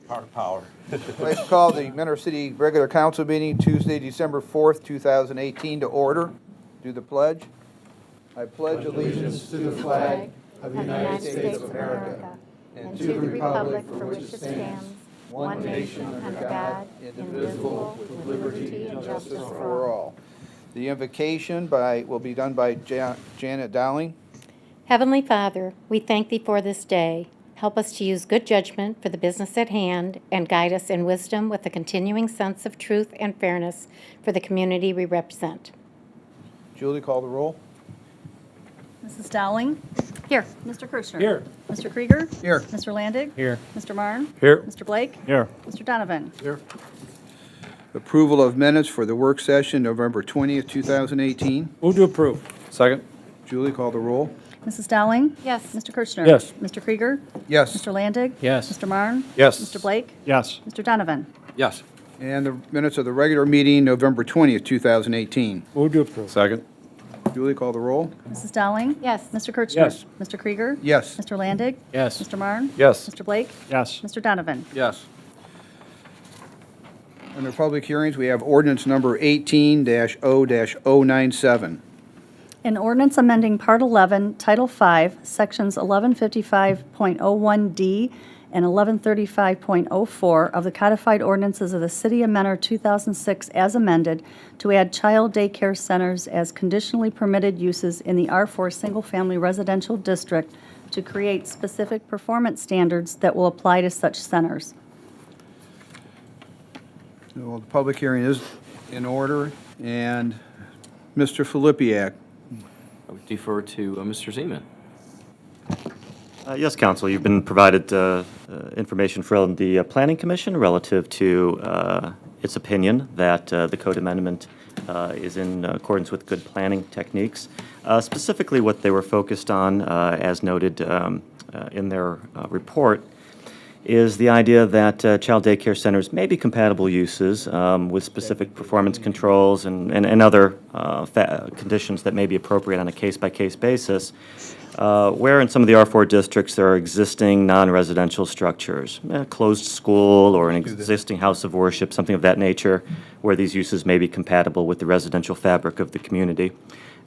Power. I'd like to call the Mentor City regular council meeting Tuesday, December 4th, 2018 to order. Do the pledge. I pledge allegiance to the flag of the United States of America and to the republic for which it stands, one nation under God, indivisible, with liberty and justice for all. The invocation will be done by Janet Dowling. Heavenly Father, we thank Thee for this day. Help us to use good judgment for the business at hand and guide us in wisdom with a continuing sense of truth and fairness for the community we represent. Julie, call the roll. Mrs. Dowling? Here. Mr. Kirchner? Here. Mr. Krieger? Here. Mr. Landig? Here. Mr. Marne? Here. Mr. Blake? Here. Mr. Donovan? Here. Approval of minutes for the work session November 20th, 2018. Move to approve. Second. Julie, call the roll. Mrs. Dowling? Yes. Mr. Kirchner? Yes. Mr. Krieger? Yes. Mr. Landig? Yes. Mr. Marne? Yes. Mr. Blake? Yes. Mr. Donovan? Yes. And the minutes of the regular meeting November 20th, 2018. Move to approve. Second. Julie, call the roll. Mrs. Dowling? Yes. Mr. Kirchner? Yes. Mr. Krieger? Yes. Mr. Landig? Yes. Mr. Marne? Yes. Mr. Blake? Yes. Mr. Donovan? Yes. Under public hearings, we have ordinance number 18-0-097. An ordinance amending Part 11, Title 5, Sections 1155.01D and 1135.04 of the codified ordinances of the City of Mentor 2006 as amended to add child daycare centers as conditionally permitted uses in the R4 Single Family Residential District to create specific performance standards that will apply to such centers. Well, the public hearing is in order, and Mr. Filipiak. I would defer to Mr. Zeman. Yes, Council, you've been provided information from the Planning Commission relative to its opinion that the code amendment is in accordance with good planning techniques. Specifically, what they were focused on, as noted in their report, is the idea that child daycare centers may be compatible uses with specific performance controls and other conditions that may be appropriate on a case-by-case basis, where in some of the R4 districts there are existing non-residential structures, a closed school or an existing house of worship, something of that nature, where these uses may be compatible with the residential fabric of the community.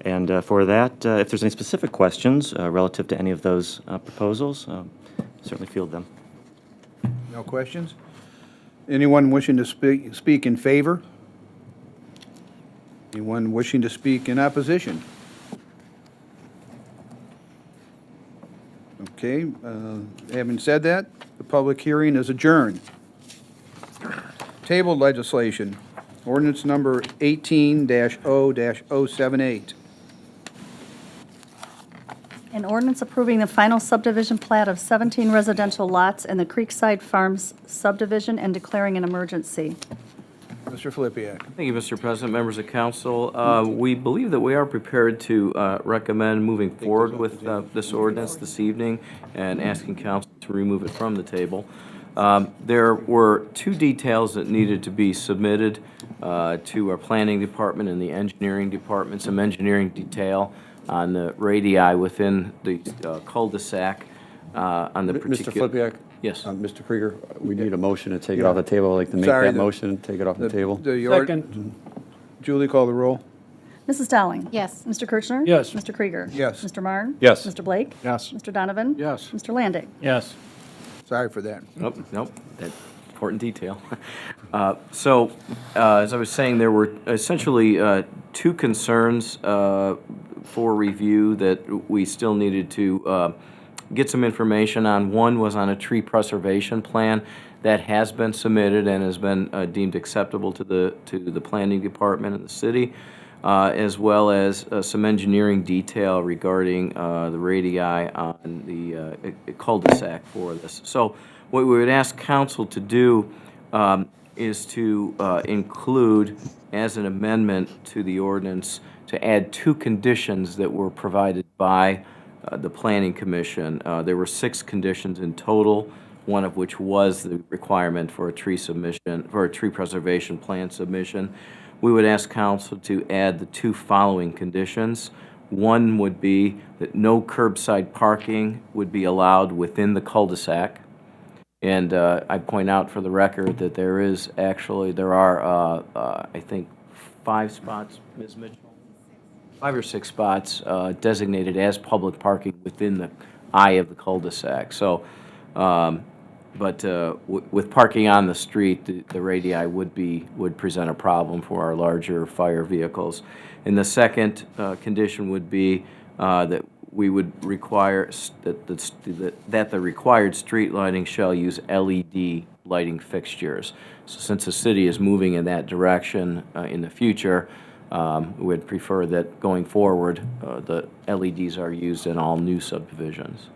And for that, if there's any specific questions relative to any of those proposals, certainly field them. No questions? Anyone wishing to speak in favor? Anyone wishing to speak in opposition? Okay, having said that, the public hearing is adjourned. Tabled legislation, ordinance number 18-0-078. An ordinance approving the final subdivision plat of 17 residential lots in the Creekside Farms subdivision and declaring an emergency. Mr. Filipiak. Thank you, Mr. President, members of council. We believe that we are prepared to recommend moving forward with this ordinance this evening and asking council to remove it from the table. There were two details that needed to be submitted to our planning department and the engineering department, some engineering detail on the radii within the cul-de-sac on the particular... Mr. Flipiak? Yes. Mr. Krieger, we need a motion to take it off the table. I'd like to make Sorry, that motion and take it off the table. Second. Julie, call the roll. Mrs. Dowling? Yes. Mr. Kirchner? Yes. Mr. Krieger? Yes. Mr. Marne? Yes. Mr. Blake? Yes. Mr. Donovan? Yes. Mr. Landig? Yes. Sorry for that. Nope, that important detail. So, as I was saying, there were essentially two concerns for review that we still needed to get some information on. One was on a tree preservation plan that has been submitted and has been deemed acceptable to the planning department and the city, as well as some engineering detail regarding the radii on the cul-de-sac for this. So what we would ask council to do is to include as an amendment to the ordinance to add two conditions that were provided by the Planning Commission. There were 6 conditions in total, one of which was the requirement for a tree submission, for a tree preservation plan submission. We would ask council to add the 2 following conditions. One would be that no curbside parking would be allowed within the cul-de-sac. And I point out for the record that there are, I think, 5 spots, Ms. Mitchell? 5 or 6 spots designated as public parking within the eye of the cul-de-sac. So, with parking on the street, the radii would present a problem for our larger fire vehicles. And the second condition would be that we would require that the required street lighting shall use LED lighting fixtures. So since the city is moving in that direction in the future, we would prefer that going forward, the LEDs are used in all new subdivisions.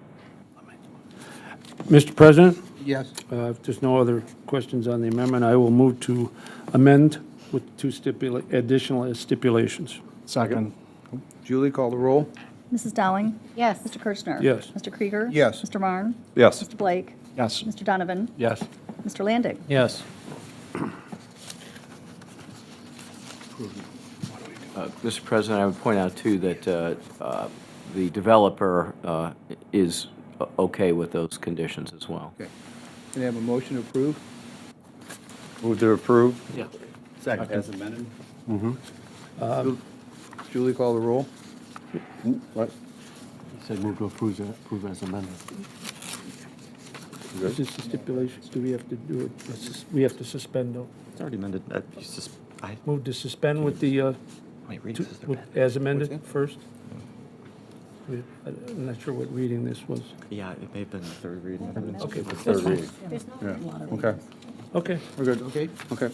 Mr. President, Yes. if there's no other questions on the amendment, I will move to amend with 2 additional stipulations. Second. Julie, call the roll. Mrs. Dowling? Yes. Mr. Kirchner? Yes. Mr. Krieger? Yes. Mr. Marne? Yes. Mr. Blake? Yes. Mr. Donovan? Yes. Mr. Landig? Yes. Mr. President, I would point out, too, that the developer is okay with those conditions as well. Okay. Can I have a motion to approve? Move to approve? Yeah. Second. As amended? Julie, call the roll. What? He said move to approve as amended. Is this the stipulations? Do we have to do it? We have to suspend, though. It's already amended. I Move to suspend with the, might read this. as amended first? I'm not sure what reading this was. Yeah, it may have been the third reading. Okay, Third reading. Yeah. Okay. okay. We're good, okay? Okay,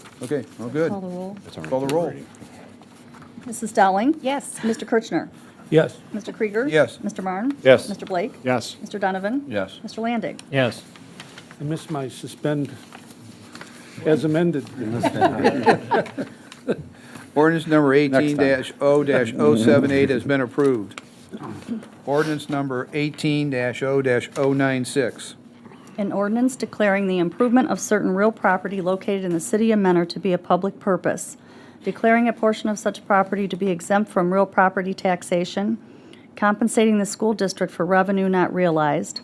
all good. Call the roll. Call the roll. Mrs. Dowling? Yes. Mr. Kirchner? Yes. Mr. Krieger? Yes. Mr. Marne? Yes. Mr. Blake? Yes. Mr. Donovan? Yes. Mr. Landig? Yes. I missed my suspend as amended. Ordinance number 18-0-078 has been approved. Ordinance number 18-0-096. An ordinance declaring the improvement of certain real property located in the city of Mentor to be a public purpose, declaring a portion of such property to be exempt from real property taxation, compensating the school district for revenue not realized,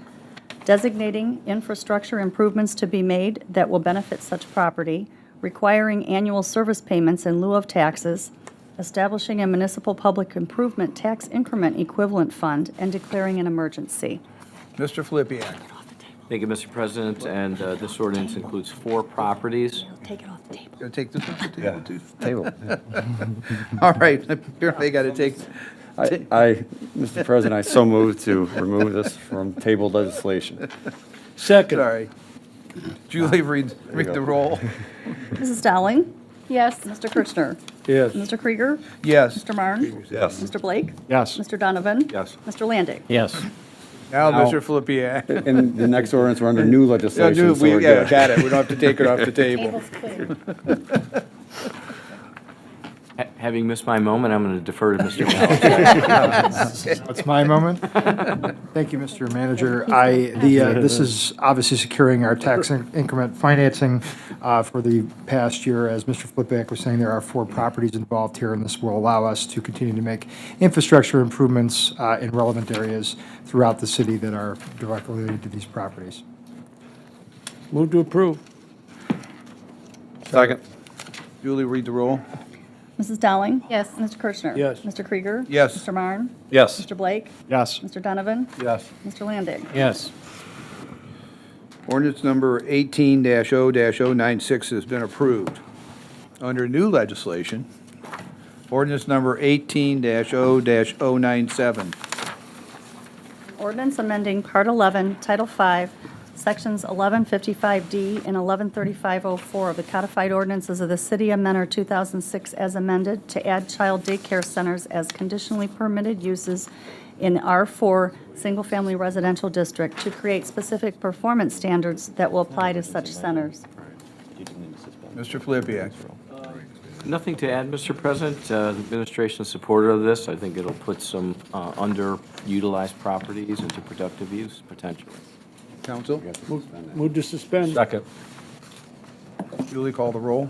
designating infrastructure improvements to be made that will benefit such property, requiring annual service payments in lieu of taxes, establishing a municipal public improvement tax increment equivalent fund, and declaring an emergency. Mr. Flippia. Thank you, Mr. President, and this ordinance includes 4 properties. Take it off the table. Gonna take this off the table, too? Table. All right, apparently gotta take, Mr. President, I so move to remove this from table legislation. Second. sorry. Julie, read the roll. Mrs. Dowling? Yes. Mr. Kirchner? Yes. Mr. Krieger? Yes. Mr. Marne? Yes. Mr. Blake? Yes. Mr. Donovan? Yes. Mr. Landig? Yes. Now, Now- Mr. Flippia. In the next ordinance, we're under new No, legislation, dude, so we're yeah, good. got it, we don't have to take it off the table. Table's clear. Having missed my moment, I'm going to defer to Mr. Mallett. It's my moment. Thank you, Mr. Manager. This is obviously securing our tax increment financing for the past year. As Mr. Flipback was saying, there are 4 properties involved here, and this will allow us to continue to make infrastructure improvements in relevant areas throughout the city that are directly related to these properties. Move to approve. Second. Julie, read the roll. Mrs. Dowling? Yes. Mr. Kirchner? Yes. Mr. Krieger? Yes. Mr. Marne? Yes. Mr. Blake? Yes. Mr. Donovan? Yes. Mr. Landig? Yes. Ordinance number 18-0-096 has been approved. Under new legislation, ordinance number 18-0-097. Ordinance amending Part 11, Title 5, Sections 1155D and 113504 of the codified ordinances of the City of Mentor 2006 as amended to add child daycare centers as conditionally permitted uses in R4 Single Family Residential District to create specific performance standards that will apply to such centers. Mr. Flippia. Nothing to add, Mr. President. The administration is supportive of this. I think it'll put some underutilized properties into productive use, potentially. Counsel? Move to suspend. Second. Julie, call the roll.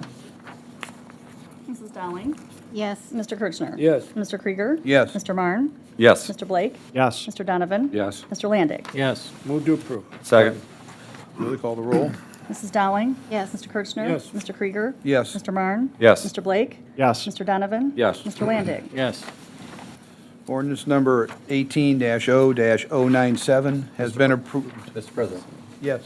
Mrs. Dowling? Yes. Mr. Kirchner? Yes. Mr. Krieger? Yes. Mr. Marne? Yes. Mr. Blake? Yes. Mr. Donovan? Yes. Mr. Landig? Yes. Move to approve. Second. Julie, call the roll. Mrs. Dowling? Yes. Mr. Kirchner? Yes. Mr. Krieger? Yes. Mr. Marne? Yes. Mr. Blake? Yes. Mr. Donovan? Yes. Mr. Landig? Yes. Ordinance number 18-0-097 has been approved. Mr. President. Yes.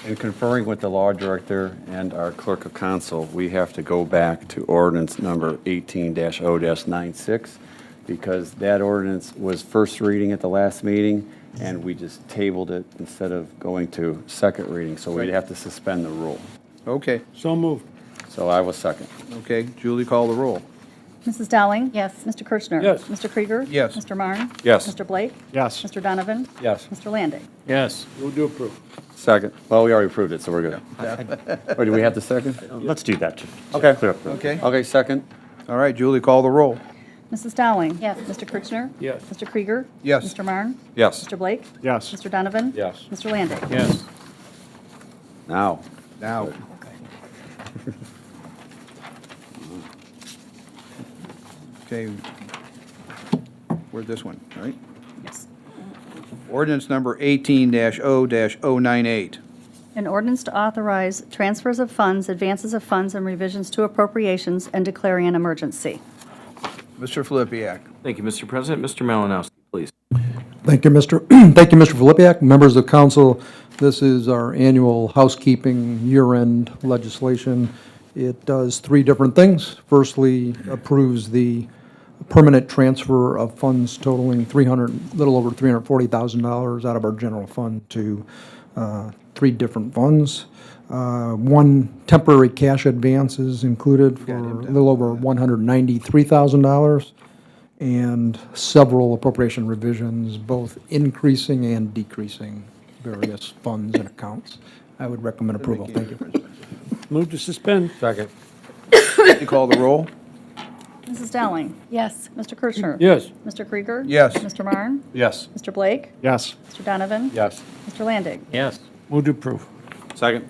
In conferring with the law director and our clerk of council, we have to go back to ordinance number 18-0-96 because that ordinance was first reading at the last meeting and we just tabled it instead of going to second reading. So we'd have to suspend the rule. Okay, So moved. So I will second. okay. Julie, call the roll. Mrs. Dowling? Yes. Mr. Kirchner? Yes. Mr. Krieger? Yes. Mr. Marne? Yes. Mr. Blake? Yes. Mr. Donovan? Yes. Mr. Landig? Yes. Move to approve. Second. Well, we already approved it, so we're good. Or do we have the second? Let's do that. to Okay. Clear up the. Okay. Okay, second. All right, Julie, call the roll. Mrs. Dowling? Yes. Mr. Kirchner? Yes. Mr. Krieger? Yes. Mr. Marne? Yes. Mr. Blake? Yes. Mr. Donovan? Yes. Mr. Landig? Yes. Now. Now. Okay. Where's this one, right? Yes. Ordinance number 18-0-098. An ordinance to authorize transfers of funds, advances of funds, and revisions to appropriations and declaring an emergency. Mr. Filipiak. Thank you, Mr. President. Mr. Malinowski, please. Thank you, Mr. Thank you, Mr. Filipiak, members of council. This is our annual housekeeping year-end legislation. It does three different things. Firstly, approves the permanent transfer of funds totaling little over $340,000 out of our general fund to three different funds. One temporary cash advance is included for a little over $193,000, and several appropriation revisions, both increasing and decreasing various funds and accounts. I would recommend approval. Thank you. Move to suspend. Second. You call the roll? Mrs. Dowling? Yes. Mr. Kirchner? Yes. Mr. Krieger? Yes. Mr. Marne? Yes. Mr. Blake? Yes. Mr. Donovan? Yes. Mr. Landig? Yes. Move to approve. Second.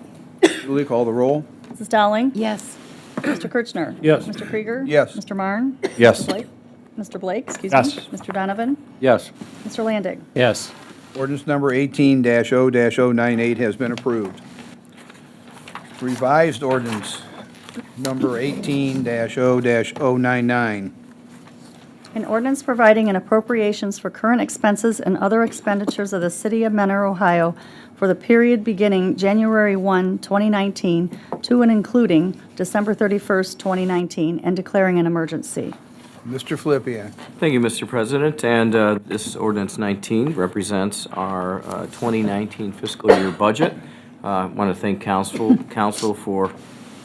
Julie, call the roll? Mrs. Dowling? Yes. Mr. Kirchner? Yes. Mr. Krieger? Yes. Mr. Marne? Yes. Mr. Blake? Mr. Blake, excuse me. Yes. Mr. Donovan? Yes. Mr. Landig? Yes. Ordinance number 18-0-098 has been approved. Revised ordinance number 18-0-099. An ordinance providing an appropriations for current expenses and other expenditures of the City of Mentor, Ohio for the period beginning January 1, 2019 to and including December 31st, 2019, and declaring an emergency. Mr. Filipiak. Thank you, Mr. President. And this ordinance 19 represents our 2019 fiscal year budget. I want to thank council for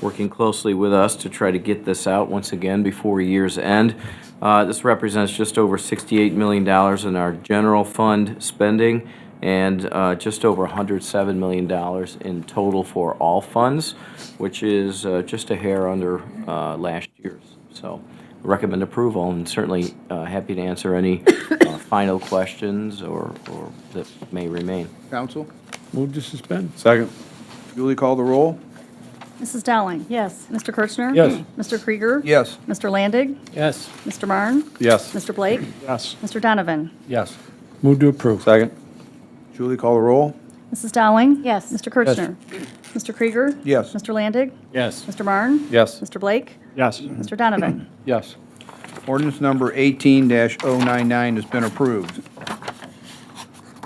working closely with us to try to get this out once again before year's end. This represents just over $68 million in our general fund spending and just over $107 million in total for all funds, which is just a hair under last year's. So recommend approval, and certainly happy to answer any final questions or that may remain. Counsel? Move to suspend. Second. Julie, call the roll? Mrs. Dowling? Yes. Mr. Kirchner? Yes. Mr. Krieger? Yes. Mr. Landig? Yes. Mr. Marne? Yes. Mr. Blake? Yes. Mr. Donovan? Yes. Move to approve. Second. Julie, call the roll? Mrs. Dowling? Yes. Mr. Kirchner? Mr. Krieger? Yes. Mr. Landig? Yes. Mr. Marne? Yes. Mr. Blake? Yes. Mr. Donovan? Yes. Ordinance number 18-099 has been approved.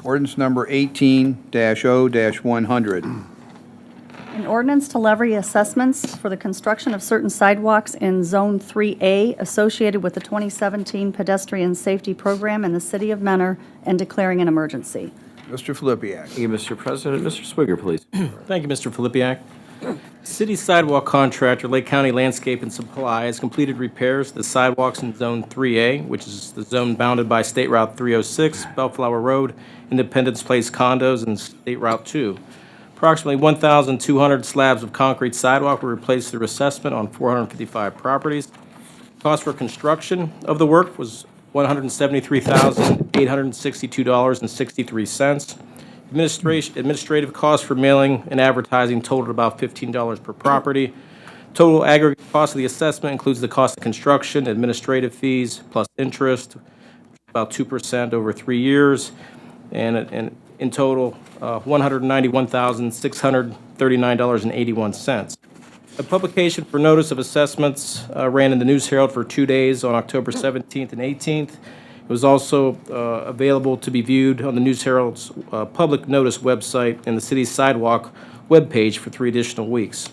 Ordinance number 18-0-100. An ordinance to levy assessments for the construction of certain sidewalks in Zone 3A associated with the 2017 Pedestrian Safety Program in the City of Mentor and declaring an emergency. Mr. Filipiak. Thank you, Mr. President. Mr. Swigger, please. Thank you, Mr. Filipiak. City sidewalk contractor, Lake County Landscape and Supply, has completed repairs to the sidewalks in Zone 3A, which is the zone bounded by State Route 306, Bellflower Road, Independence Place condos, and State Route 2. Approximately 1,200 slabs of concrete sidewalk were replaced through assessment on 455 properties. Cost for construction of the work was $173,862.63. Administrative costs for mailing and advertising totaled about $15 per property. Total aggregate cost of the assessment includes the cost of construction, administrative fees, plus interest, about 2% over 3 years. And in total, $191,639.81. A publication for notice of assessments ran in the News Herald for 2 days on October 17th and 18th. It was also available to be viewed on the News Herald's public notice website and the city's sidewalk webpage for 3 additional weeks.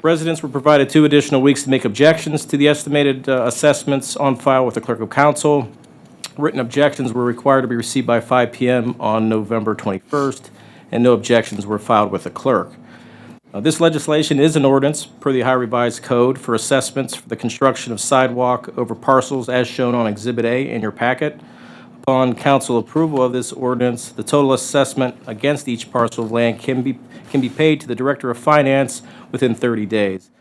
Residents were provided 2 additional weeks to make objections to the estimated assessments on file with the Clerk of Council. Written objections were required to be received by 5 p.m. on November 21st, and no objections were filed with the clerk. This legislation is an ordinance per the Ohio Revised Code for assessments for the construction of sidewalk over parcels as shown on Exhibit A in your packet. Upon council approval of this ordinance, the total assessment against each parcel of land can be paid to the Director of Finance within 30 days.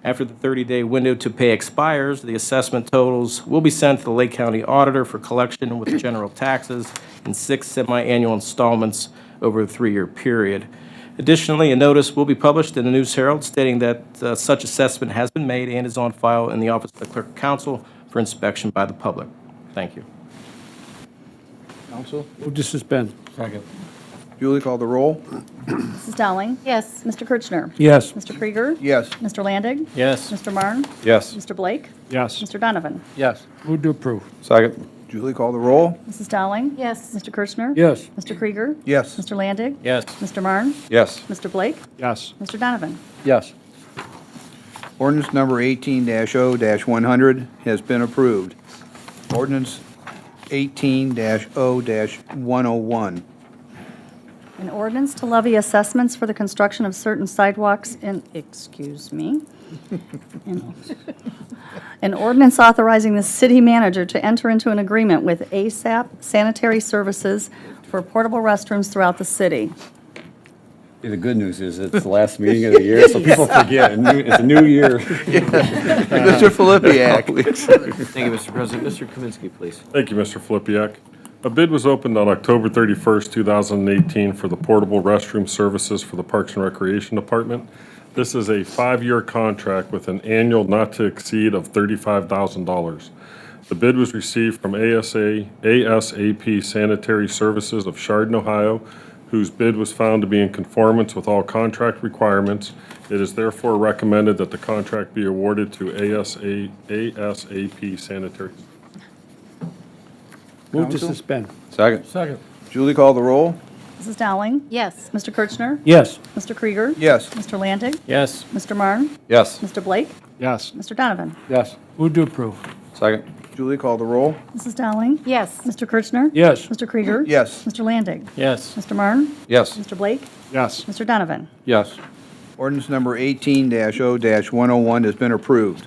After the 30-day window to pay expires, the assessment totals will be sent to the Lake County Auditor for collection with general taxes in 6 semi-annual installments over a 3-year period. Additionally, a notice will be published in the News Herald stating that such assessment has been made and is on file in the office of the Clerk of Council for inspection by the public. Thank you. Council? Move to suspend. Julie, call the roll. Mrs. Dowling? Yes. Mr. Kirchner? Yes. Mr. Krieger? Yes. Mr. Landig? Yes. Mr. Marne? Yes. Mr. Blake? Yes. Mr. Donovan? Yes. Move to approve. Second. Julie, call the roll. Mrs. Dowling? Yes. Mr. Kirchner? Yes. Mr. Krieger? Yes. Mr. Landig? Yes. Mr. Marne? Yes. Mr. Blake? Yes. Mr. Donovan? Yes. Ordinance number 18-0-100 has been approved. Ordinance 18-0-101. An ordinance to levy assessments for the construction of certain sidewalks in, excuse me. An ordinance authorizing the city manager to enter into an agreement with ASAP Sanitary Services for portable restrooms throughout the city. The good news is it's the last meeting of the year, so people forget. It's a new year. Mr. Filipiak, please. Thank you, Mr. President. Mr. Kaminsky, please. Thank you, Mr. Flipiak. A bid was opened on October 31st, 2018 for the portable restroom services for the Parks and Recreation Department. This is a 5-year contract with an annual not to exceed of $35,000. The bid was received from ASAP Sanitary Services of Chardon, Ohio, whose bid was found to be in conformance with all contract requirements. It is therefore recommended that the contract be awarded to ASAP Sanitary. Move to Counsel? suspend. Second. Julie, call the roll. Mrs. Dowling? Yes. Mr. Kirchner? Yes. Mr. Krieger? Yes. Mr. Landig? Yes. Mr. Marne? Yes. Mr. Blake? Yes. Mr. Donovan? Yes. Move to approve. Second. Julie, call the roll. Mrs. Dowling? Yes. Mr. Kirchner? Yes. Mr. Krieger? Yes. Mr. Landig? Yes. Mr. Marne? Yes. Mr. Blake? Yes. Mr. Donovan? Yes. Ordinance number 18-0-101 has been approved.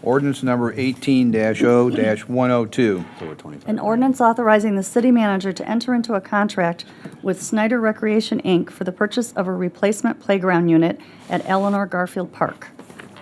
Ordinance number 18-0-102. An ordinance authorizing the city manager to enter into a contract with Snyder Recreation, Inc. for the purchase of a replacement playground unit at Eleanor Garfield Park.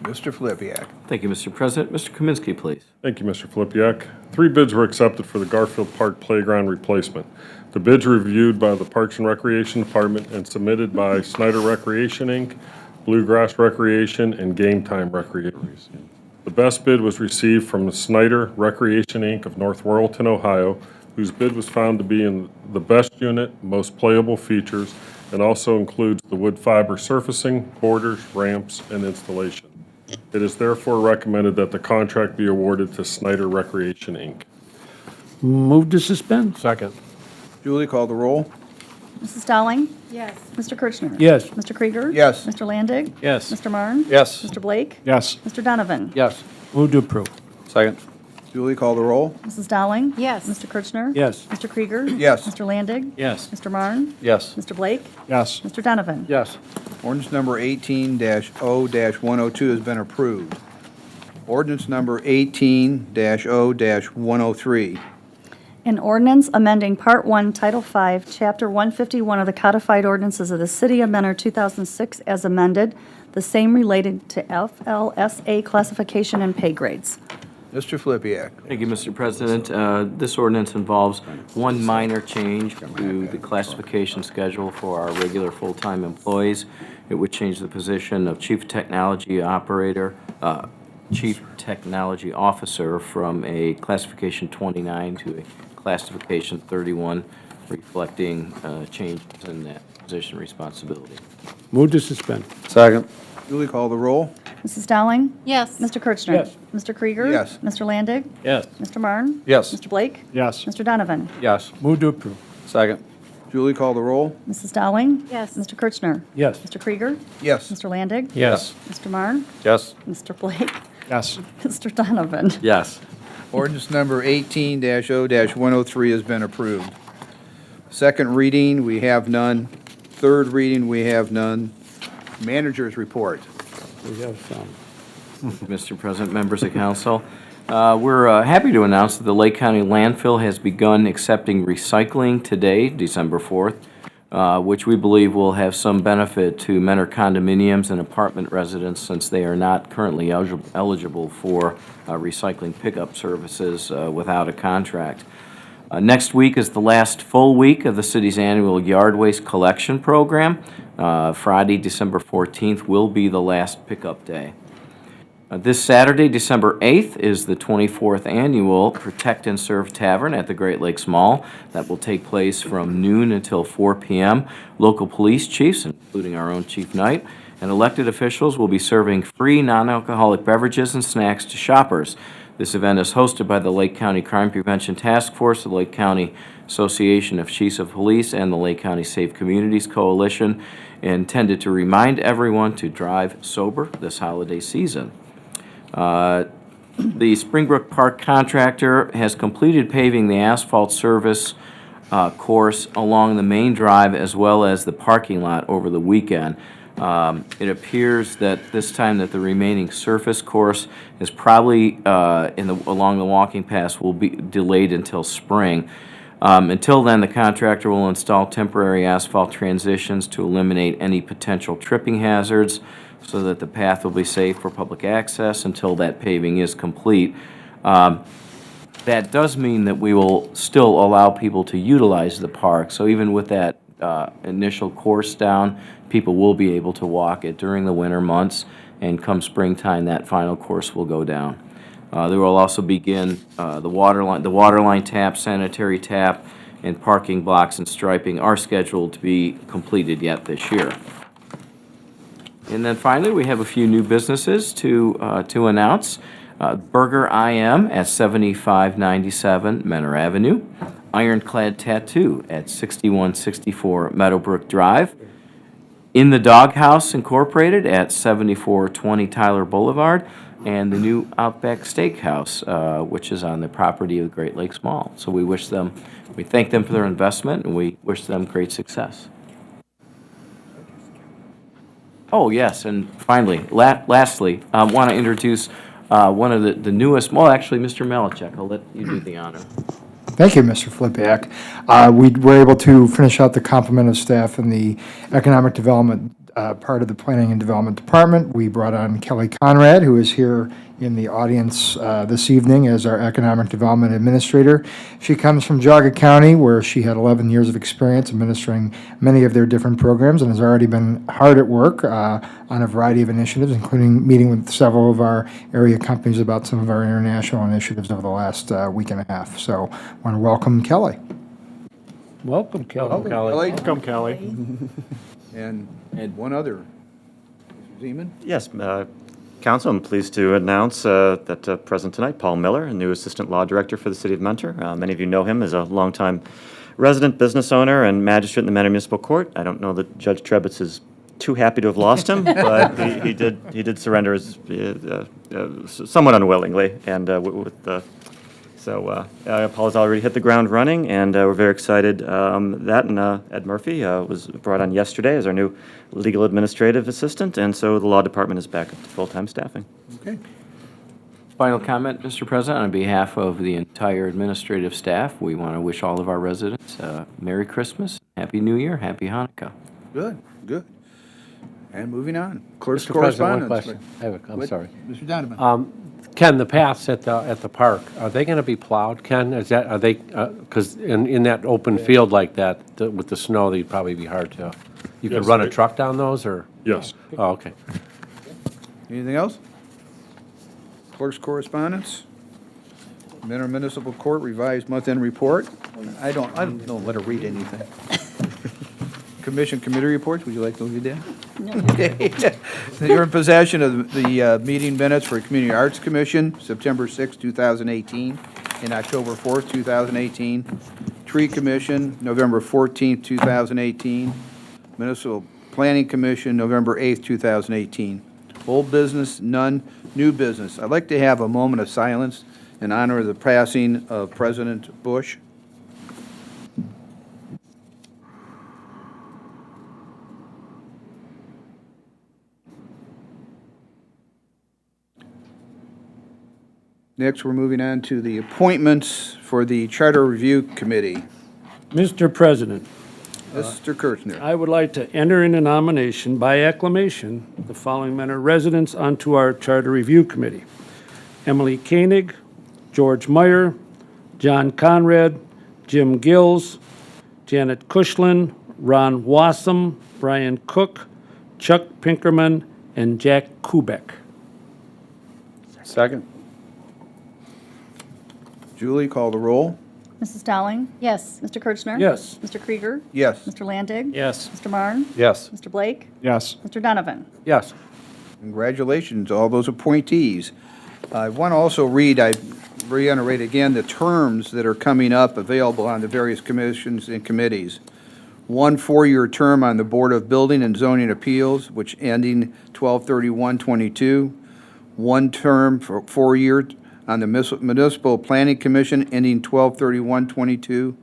Mr. Filipiak. Thank you, Mr. President. Mr. Kaminsky, please. Thank you, Mr. Flipiak. 3 bids were accepted for the Garfield Park Playground replacement. The bids were reviewed by the Parks and Recreation Department and submitted by Snyder Recreation, Inc., Bluegrass Recreation, and Game Time Recreation. The best bid was received from the Snyder Recreation, Inc. of North Royalton, Ohio, whose bid was found to be in the best unit, most playable features, and also includes the wood fiber surfacing, borders, ramps, and installation. It is therefore recommended that the contract be awarded to Snyder Recreation, Inc. Move to suspend. Second. Julie, call the roll. Mrs. Dowling? Yes. Mr. Kirchner? Yes. Mr. Krieger? Yes. Mr. Landig? Yes. Mr. Marne? Yes. Mr. Blake? Yes. Mr. Donovan? Yes. Move to approve. Second. Julie, call the roll. Mrs. Dowling? Yes. Mr. Kirchner? Yes. Mr. Krieger? Yes. Mr. Landig? Yes. Mr. Marne? Yes. Mr. Blake? Yes. Mr. Donovan? Yes. Ordinance number 18-0-102 has been approved. Ordinance number 18-0-103. An ordinance amending Part 1, Title 5, Chapter 151 of the Codified Ordinances of the City of Mentor 2006 as amended, the same related to FLSA classification and pay grades. Mr. Filipiak. Thank you, Mr. President. This ordinance involves one minor change to the classification schedule for our regular full-time employees. It would change the position of Chief Technology Operator, Chief Technology Officer from a classification 29 to a classification 31 reflecting changes in that position responsibility. Move to suspend. Second. Julie, call the roll. Mrs. Dowling? Yes. Mr. Kirchner? Yes. Mr. Krieger? Yes. Mr. Landig? Yes. Mr. Marne? Yes. Mr. Blake? Yes. Mr. Donovan? Yes. Move to approve. Second. Julie, call the roll. Mrs. Dowling? Yes. Mr. Kirchner? Yes. Mr. Krieger? Yes. Mr. Landig? Yes. Mr. Marne? Yes. Mr. Blake? Yes. Mr. Donovan? Yes. Ordinance number 18-0-103 has been approved. Second reading, we have none. Third reading, we have none. Manager's report. We have some. Mr. President, members of council, we're happy to announce that the Lake County landfill has begun accepting recycling today, December 4th, which we believe will have some benefit to Mentor condominiums and apartment residents since they are not currently eligible for recycling pickup services without a contract. Next week is the last full week of the city's annual yard waste collection program. Friday, December 14th will be the last pickup day. This Saturday, December 8th, is the 24th annual Protect and Serve Tavern at the Great Lakes Mall. That will take place from noon until 4 p.m. Local police chiefs, including our own Chief Knight, and elected officials will be serving free non-alcoholic beverages and snacks to shoppers. This event is hosted by the Lake County Crime Prevention Task Force, the Lake County Association of Chiefs of Police, and the Lake County Safe Communities Coalition, intended to remind everyone to drive sober this holiday season. The Springbrook Park contractor has completed paving the asphalt service course along the main drive as well as the parking lot over the weekend. It appears that this time that the remaining surface course is probably along the walking paths will be delayed until spring. Until then, the contractor will install temporary asphalt transitions to eliminate any potential tripping hazards so that the path will be safe for public access until that paving is complete. That does mean that we will still allow people to utilize the park. So even with that initial course down, people will be able to walk it during the winter months, and come springtime, that final course will go down. There will also begin the water line tap, sanitary tap, and parking blocks and striping are scheduled to be completed yet this year. And then finally, we have a few new businesses to announce. Burger IM at 7597 Mentor Avenue, Ironclad Tattoo at 6164 Meadowbrook Drive, In the Doghouse Incorporated at 7420 Tyler Boulevard, and the new Outback Steakhouse, which is on the property of the Great Lakes Mall. So we thank them for their investment, and we wish them great success. Oh, yes, and finally, lastly, I want to introduce one of the newest, well, actually, Mr. Melichek, I'll let you do the honor. Thank you, Mr. Flipak. We were able to finish out the complement of staff in the economic development part of the Planning and Development Department. We brought on Kelly Conrad, who is here in the audience this evening as our Economic Development Administrator. She comes from Geauga County, where she had 11 years of experience administering many of their different programs and has already been hard at work on a variety of initiatives, including meeting with several of our area companies about some of our international initiatives over the last week and a half. So I want to welcome Kelly. Welcome, Kelly. Welcome, Kelly. And one other. Mr. Zeman? Yes, Council, I'm pleased to announce that present tonight, Paul Miller, a new Assistant Law Director for the City of Mentor. Many of you know him as a longtime resident, business owner, and magistrate in the Mentor Municipal Court. I don't know that Judge Trebitz is too happy to have lost him, but he did surrender somewhat unwillingly, and So Paul has already hit the ground running, and we're very excited that and Ed Murphy was brought on yesterday as our new legal administrative assistant, and so the law department is back up to full-time staffing. Okay. Final comment, Mr. President, on behalf of the entire administrative staff, we want to wish all of our residents Merry Christmas, Happy New Year, Happy Hanukkah. Good, good. And moving on. Clerk's Mr. President, one correspondence. question. I'm sorry. Mr. Donovan. Ken, the paths at the park, are they going to be plowed, Ken? Are they, because in that open field like that, with the snow, they'd probably be hard to, you could Yes, run a truck down those, or? Yes. Oh, okay. Anything else? Clerk's correspondence. Mentor Municipal Court revised month-end report. I don't know what to read anything. Commission committee reports, would you like to read that? No. Okay. You're in possession of the meeting minutes for Community Arts Commission, September 6, 2018, and October 4th, 2018. Tree Commission, November 14th, 2018. Municipal Planning Commission, November 8th, 2018. Old business, none. New business. I'd like to have a moment of silence in honor of the passing of President Bush. Next, we're moving on to the appointments for the Charter Review Committee. Mr. President, Mr. Kirchner. I would like to enter in a nomination by acclamation the following men are residents onto our Charter Review Committee: Emily Koenig, George Meyer, John Conrad, Jim Gills, Janet Kushlin, Ron Wassam, Brian Cook, Chuck Pinkerman, and Jack Kubek. Second? Julie, call the roll. Mrs. Dowling? Yes. Mr. Kirchner? Yes. Mr. Krieger? Yes. Mr. Landig? Yes. Mr. Marne? Yes. Mr. Blake? Yes. Mr. Donovan? Yes. Congratulations, all those appointees. I want to also reiterate again the terms that are coming up available on the various commissions and committees. 1 4-year term on the Board of Building and Zoning Appeals, which ending 12/31/22. 1 term for 4-year on the Municipal Planning Commission ending 12/31/22.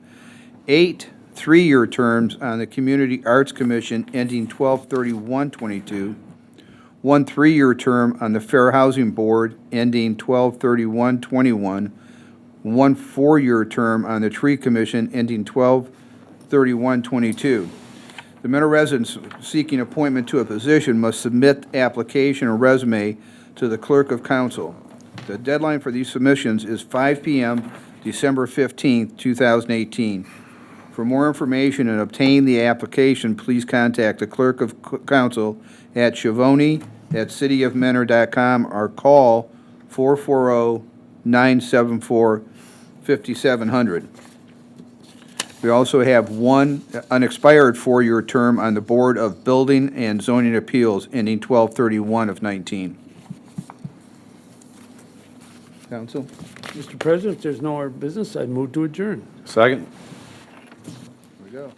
8 3-year terms on the Community Arts Commission ending 12/31/22. 1 3-year term on the Fair Housing Board ending 12/31/21. 1 4-year term on the Tree Commission ending 12/31/22. The men or residents seeking appointment to a position must submit application or resume to the Clerk of Council. The deadline for these submissions is 5 p.m., December 15th, 2018. For more information and obtain the application, please contact the Clerk of Council at Schiavone@cityofmentor.com or call 440-974-5700. We also have 1 unexpired 4-year term on the Board of Building and Zoning Appeals ending 12/31/19. Council? Mr. President, if there's no more business, I'd move to adjourn. Second? Here we go.